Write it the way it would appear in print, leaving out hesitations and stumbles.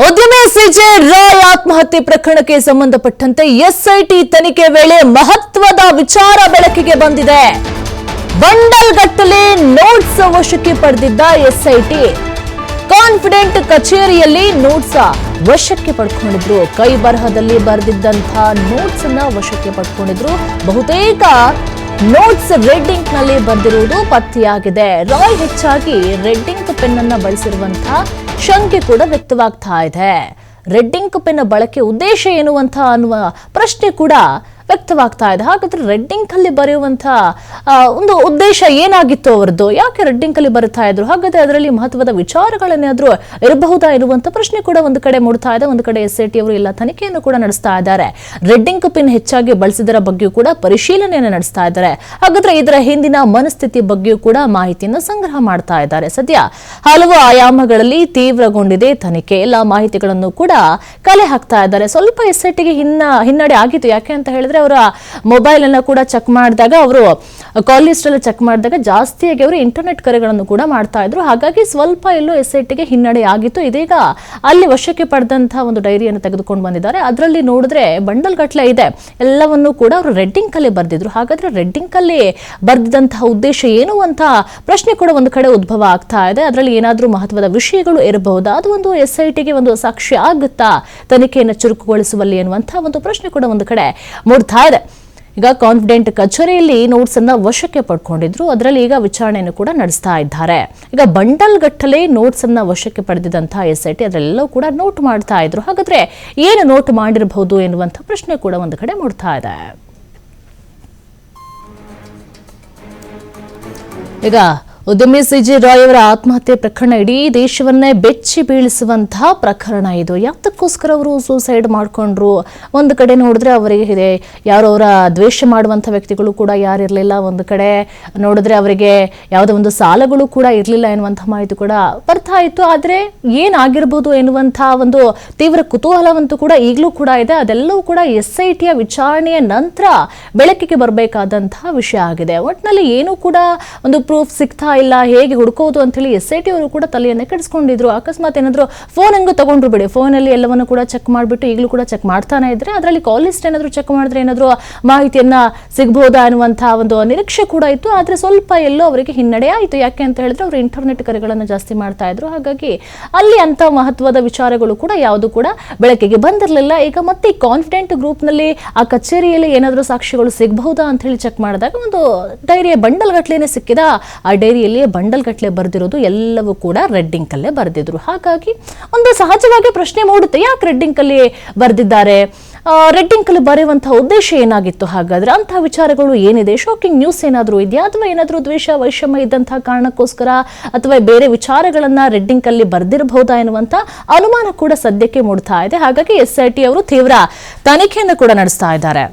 ಉದ್ಯಮಿ ಸಿಜೆ ರಾಯ್ ಆತ್ಮಹತ್ಯೆ ಪ್ರಕರಣಕ್ಕೆ ಸಂಬಂಧಪಟ್ಟಂತೆ ಎಸ್ಐಟಿ ತನಿಖೆ ವೇಳೆ ಮಹತ್ವದ ವಿಚಾರ ಬೆಳಕಿಗೆ ಬಂದಿದೆ. ಬಂಡಲ್ ಗಟ್ಟಲೆ ನೋಟ್ಸ್ ವಶಕ್ಕೆ ಪಡೆದಿದ್ದ ಎಸ್ಐಟಿ ಕಾನ್ಫಿಡೆಂಟ್ ಕಚೇರಿಯಲ್ಲಿ ನೋಟ್ಸ್ ವಶಕ್ಕೆ ಪಡ್ಕೊಂಡಿದ್ರು. ಕೈ ಬರಹದಲ್ಲಿ ಬರೆದಿದ್ದಂತಹ ನೋಟ್ಸ್ ಅನ್ನ ವಶಕ್ಕೆ ಪಡ್ಕೊಂಡಿದ್ರು. ಬಹುತೇಕ ನೋಟ್ಸ್ ರೆಡ್ ಇಂಕ್ ನಲ್ಲಿ ಬರೆದಿರುವುದು ಪತ್ತೆಯಾಗಿದೆ. ರಾಯ್ ಹೆಚ್ಚಾಗಿ ರೆಡ್ ಇಂಕ್ ಪೆನ್ ಅನ್ನ ಬಳಸಿರುವಂತಹ ಶಂಕೆ ಕೂಡ ವ್ಯಕ್ತವಾಗ್ತಾ ಇದೆ. ರೆಡ್ ಇಂಕ್ ಪೆನ್ ಬಳಕೆ ಉದ್ದೇಶ ಏನು ಅಂತ ಅನ್ನುವ ಪ್ರಶ್ನೆ ಕೂಡ ವ್ಯಕ್ತವಾಗ್ತಾ ಇದೆ. ಹಾಗಾದ್ರೆ ರೆಡ್ ಇಂಕ್ ಅಲ್ಲಿ ಬರೆಯುವಂತಹ ಒಂದು ಉದ್ದೇಶ ಏನಾಗಿತ್ತು ಅವರದ್ದು? ಯಾಕೆ ರೆಡ್ ಇಂಕ್ ಅಲ್ಲಿ ಬರುತ್ತಾ ಇದ್ರು? ಹಾಗಾದ್ರೆ ಅದರಲ್ಲಿ ಮಹತ್ವದ ವಿಚಾರಗಳೇನಾದ್ರೂ ಇರಬಹುದಾ ಇರುವಂತ ಪ್ರಶ್ನೆ ಕೂಡ ಒಂದು ಕಡೆ ಮೂಡ್ತಾ ಇದೆ. ಒಂದು ಕಡೆ ಎಸ್ಐಟಿ ಅವರು ಎಲ್ಲ ತನಿಖೆಯನ್ನು ಕೂಡ ನಡೆಸ್ತಾ ಇದ್ದಾರೆ. ರೆಡ್ ಇಂಕ್ ಪಿನ್ ಹೆಚ್ಚಾಗಿ ಬಳಸಿದರ ಬಗ್ಗೆಯೂ ಕೂಡ ಪರಿಶೀಲನೆಯನ್ನು ನಡೆಸ್ತಾ ಇದ್ದಾರೆ. ಹಾಗಾದ್ರೆ ಇದರ ಹಿಂದಿನ ಮನಸ್ಥಿತಿ ಬಗ್ಗೆಯೂ ಕೂಡ ಮಾಹಿತಿಯನ್ನು ಸಂಗ್ರಹ ಮಾಡ್ತಾ ಇದ್ದಾರೆ. ಸದ್ಯ ಹಲವು ಆಯಾಮಗಳಲ್ಲಿ ತೀವ್ರಗೊಂಡಿದೆ ತನಿಖೆ. ಎಲ್ಲ ಮಾಹಿತಿಗಳನ್ನು ಕೂಡ ಕಲೆ ಹಾಕ್ತಾ ಇದ್ದಾರೆ. ಸ್ವಲ್ಪ ಎಸ್ಐಟಿಗೆ ಹಿನ್ನಡೆ ಆಗಿತ್ತು. ಯಾಕೆ ಅಂತ ಹೇಳಿದ್ರೆ ಅವರ ಮೊಬೈಲ್ ಅನ್ನ ಕೂಡ ಚೆಕ್ ಮಾಡಿದಾಗ, ಅವರು ಕಾಲ್ ಲಿಸ್ಟ್ ಅಲ್ಲಿ ಚೆಕ್ ಮಾಡಿದಾಗ ಜಾಸ್ತಿಯಾಗಿ ಅವರು ಇಂಟರ್ನೆಟ್ ಕರೆಗಳನ್ನು ಕೂಡ ಮಾಡ್ತಾ ಇದ್ರು. ಹಾಗಾಗಿ ಸ್ವಲ್ಪ ಎಲ್ಲೋ ಎಸ್ಐಟಿಗೆ ಹಿನ್ನಡೆ ಆಗಿತ್ತು. ಇದೀಗ ಅಲ್ಲಿ ವಶಕ್ಕೆ ಪಡೆದಂತಹ ಒಂದು ಡೈರಿಯನ್ನು ತೆಗೆದುಕೊಂಡು ಬಂದಿದ್ದಾರೆ. ಅದರಲ್ಲಿ ನೋಡಿದ್ರೆ ಬಂಡಲ್ ಗಟ್ಟಲೆ ಇದೆ. ಎಲ್ಲವನ್ನೂ ಕೂಡ ಅವರು ರೆಡ್ ಇಂಕ್ ಅಲ್ಲಿ ಬರೆದಿದ್ರು. ಹಾಗಾದ್ರೆ ರೆಡ್ ಇಂಕ್ ಅಲ್ಲಿ ಬರೆದಿದ್ದಂತಹ ಉದ್ದೇಶ ಏನು ಅಂತ ಪ್ರಶ್ನೆ ಕೂಡ ಒಂದು ಕಡೆ ಉದ್ಭವ ಆಗ್ತಾ ಇದೆ. ಅದರಲ್ಲಿ ಏನಾದ್ರೂ ಮಹತ್ವದ ವಿಷಯಗಳು ಇರಬಹುದಾ? ಅದು ಒಂದು ಎಸ್ಐಟಿಗೆ ಒಂದು ಸಾಕ್ಷಿ ಆಗುತ್ತಾ ತನಿಖೆಯನ್ನು ಚುರುಕುಗೊಳಿಸುವಲ್ಲಿ ಎನ್ನುವಂತಹ ಒಂದು ಪ್ರಶ್ನೆ ಕೂಡ ಒಂದು ಕಡೆ ಮೂಡ್ತಾ ಇದೆ. ಈಗ ಕಾನ್ಫಿಡೆಂಟ್ ಕಚೇರಿಯಲ್ಲಿ ನೋಟ್ಸ್ ಅನ್ನ ವಶಕ್ಕೆ ಪಡ್ಕೊಂಡಿದ್ರು. ಅದರಲ್ಲಿ ಈಗ ವಿಚಾರಣೆಯನ್ನು ಕೂಡ ನಡೆಸ್ತಾ ಇದ್ದಾರೆ. ಈಗ ಬಂಡಲ್ ಗಟ್ಟಲೆ ನೋಟ್ಸ್ ಅನ್ನ ವಶಕ್ಕೆ ಪಡೆದಿದ್ದಂತಹ ಎಸ್ಐಟಿ ಅದರೆಲ್ಲವೂ ಕೂಡ ನೋಟ್ ಮಾಡ್ತಾ ಇದ್ರು. ಹಾಗಾದ್ರೆ ಏನು ನೋಟ್ ಮಾಡಿರಬಹುದು ಎನ್ನುವಂತ ಪ್ರಶ್ನೆ ಕೂಡ ಒಂದು ಕಡೆ ಮೂಡ್ತಾ ಇದೆ. ಈಗ ಉದ್ಯಮಿ ಸಿಜೆ ರಾಯ್ ಅವರ ಆತ್ಮಹತ್ಯೆ ಪ್ರಕರಣ ಇಡೀ ದೇಶವನ್ನೇ ಬೆಚ್ಚಿ ಬೀಳಿಸುವಂತಹ ಪ್ರಕರಣ ಇದು. ಯಾತಕ್ಕೋಸ್ಕರ ಅವರು ಸೂಸೈಡ್ ಮಾಡಿಕೊಂಡ್ರು? ಒಂದು ಕಡೆ ನೋಡಿದ್ರೆ ಅವರಿಗೆ ಯಾರೋ ಅವರ ದ್ವೇಷ ಮಾಡುವಂಥ ವ್ಯಕ್ತಿಗಳು ಕೂಡ ಯಾರಿರಲಿಲ್ಲ. ಒಂದು ಕಡೆ ನೋಡಿದ್ರೆ ಅವರಿಗೆ ಯಾವುದೋ ಒಂದು ಸಾಲಗಳು ಕೂಡ ಇರಲಿಲ್ಲ ಎನ್ನುವಂಥ ಮಾಹಿತಿ ಕೂಡ ಬರ್ತಾ ಇತ್ತು. ಆದರೆ ಏನಾಗಿರ್ಬೋದು ಎನ್ನುವಂಥ ಒಂದು ತೀವ್ರ ಕುತೂಹಲವಂತೂ ಕೂಡ ಈಗಲೂ ಕೂಡ ಇದೆ. ಅದೆಲ್ಲವೂ ಕೂಡ ಎಸ್ಐಟಿಯ ವಿಚಾರಣೆಯ ನಂತರ ಬೆಳಕಿಗೆ ಬರಬೇಕಾದಂತಹ ವಿಷಯ ಆಗಿದೆ. ಒಟ್ಟಿನಲ್ಲಿ ಏನೂ ಕೂಡ ಒಂದು ಪ್ರೂಫ್ ಸಿಗ್ತಾ ಇಲ್ಲ. ಹೇಗೆ ಹುಡುಕೋದು ಅಂತ ಹೇಳಿ ಎಸ್ಐಟಿ ಅವರು ಕೂಡ ತಲೆಯನ್ನೇ ಕೆಡಿಸ್ಕೊಂಡಿದ್ರು. ಅಕಸ್ಮಾತ್ ಏನಾದ್ರು ಫೋನ್ ಹೆಂಗೋ ತಗೊಂಡ್ರು ಬಿಡಿ, ಫೋನಲ್ಲಿ ಎಲ್ಲವನ್ನು ಕೂಡ ಚೆಕ್ ಮಾಡಿಬಿಟ್ಟು ಈಗಲೂ ಕೂಡ ಚೆಕ್ ಮಾಡ್ತಾನೆ ಇದ್ರೆ ಅದರಲ್ಲಿ ಕಾಲ್ ಲಿಸ್ಟ್ ಏನಾದ್ರು ಚೆಕ್ ಮಾಡಿದ್ರೆ ಏನಾದ್ರು ಮಾಹಿತಿಯನ್ನ ಸಿಗಬಹುದಾ ಅನ್ನುವಂತಹ ಒಂದು ನಿರೀಕ್ಷೆ ಕೂಡ ಇತ್ತು. ಆದ್ರೆ ಸ್ವಲ್ಪ ಎಲ್ಲೋ ಅವರಿಗೆ ಹಿನ್ನಡೆ ಆಯಿತು. ಯಾಕೆ ಅಂತ ಹೇಳಿದ್ರೆ ಅವರು ಇಂಟರ್ನೆಟ್ ಕರೆಗಳನ್ನು ಜಾಸ್ತಿ ಮಾಡ್ತಾ ಇದ್ರು. ಹಾಗಾಗಿ ಅಲ್ಲಿ ಅಂತ ಮಹತ್ವದ ವಿಚಾರಗಳು ಕೂಡ ಯಾವುದು ಕೂಡ ಬೆಳಕಿಗೆ ಬಂದಿರಲಿಲ್ಲ. ಈಗ ಮತ್ತೆ ಕಾನ್ಫಿಡೆಂಟ್ ಗ್ರೂಪ್ ನಲ್ಲಿ ಆ ಕಚೇರಿಯಲ್ಲಿ ಏನಾದರೂ ಸಾಕ್ಷಿಗಳು ಸಿಗಬಹುದಾ ಅಂತ ಹೇಳಿ ಚೆಕ್ ಮಾಡಿದಾಗ ಒಂದು ಡೈರಿಯ ಬಂಡಲ್ ಗಟ್ಲೆನೆ ಸಿಕ್ಕಿದ. ಆ ಡೈರಿಯಲ್ಲಿ ಬಂಡಲ್ ಗಟ್ಲೆ ಬರೆದಿರೋದು ಎಲ್ಲವೂ ಕೂಡ ರೆಡ್ ಇಂಕ್ ಅಲ್ಲೇ ಬರೆದಿದ್ರು. ಹಾಗಾಗಿ ಒಂದು ಸಹಜವಾಗಿ ಪ್ರಶ್ನೆ ಮೂಡುತ್ತೆ, ಯಾಕೆ ರೆಡ್ ಇಂಕ್ ಅಲ್ಲಿ ಬರೆದಿದ್ದಾರೆ? ರೆಡ್ ಇಂಕ್ ಅಲ್ಲಿ ಬರೆಯುವಂತಹ ಉದ್ದೇಶ ಏನಾಗಿತ್ತು? ಹಾಗಾದ್ರೆ ಅಂತಹ ವಿಚಾರಗಳು ಏನಿದೆ? ಶಾಕಿಂಗ್ ನ್ಯೂಸ್ ಏನಾದರೂ ಇದೆಯಾ? ಅಥವಾ ಏನಾದರೂ ದ್ವೇಷ ವೈಷಮ್ಯ ಇದ್ದಂತಹ ಕಾರಣಕ್ಕೋಸ್ಕರ ಅಥವಾ ಬೇರೆ ವಿಚಾರಗಳನ್ನ ರೆಡ್ ಇಂಕ್ ಅಲ್ಲಿ ಬರೆದಿರಬಹುದಾ ಎನ್ನುವಂತ ಅನುಮಾನ ಕೂಡ ಸದ್ಯಕ್ಕೆ ಮೂಡ್ತಾ ಇದೆ. ಹಾಗಾಗಿ ಎಸ್ಐಟಿ ಅವರು ತೀವ್ರ ತನಿಖೆಯನ್ನು ಕೂಡ ನಡೆಸ್ತಾ ಇದ್ದಾರೆ.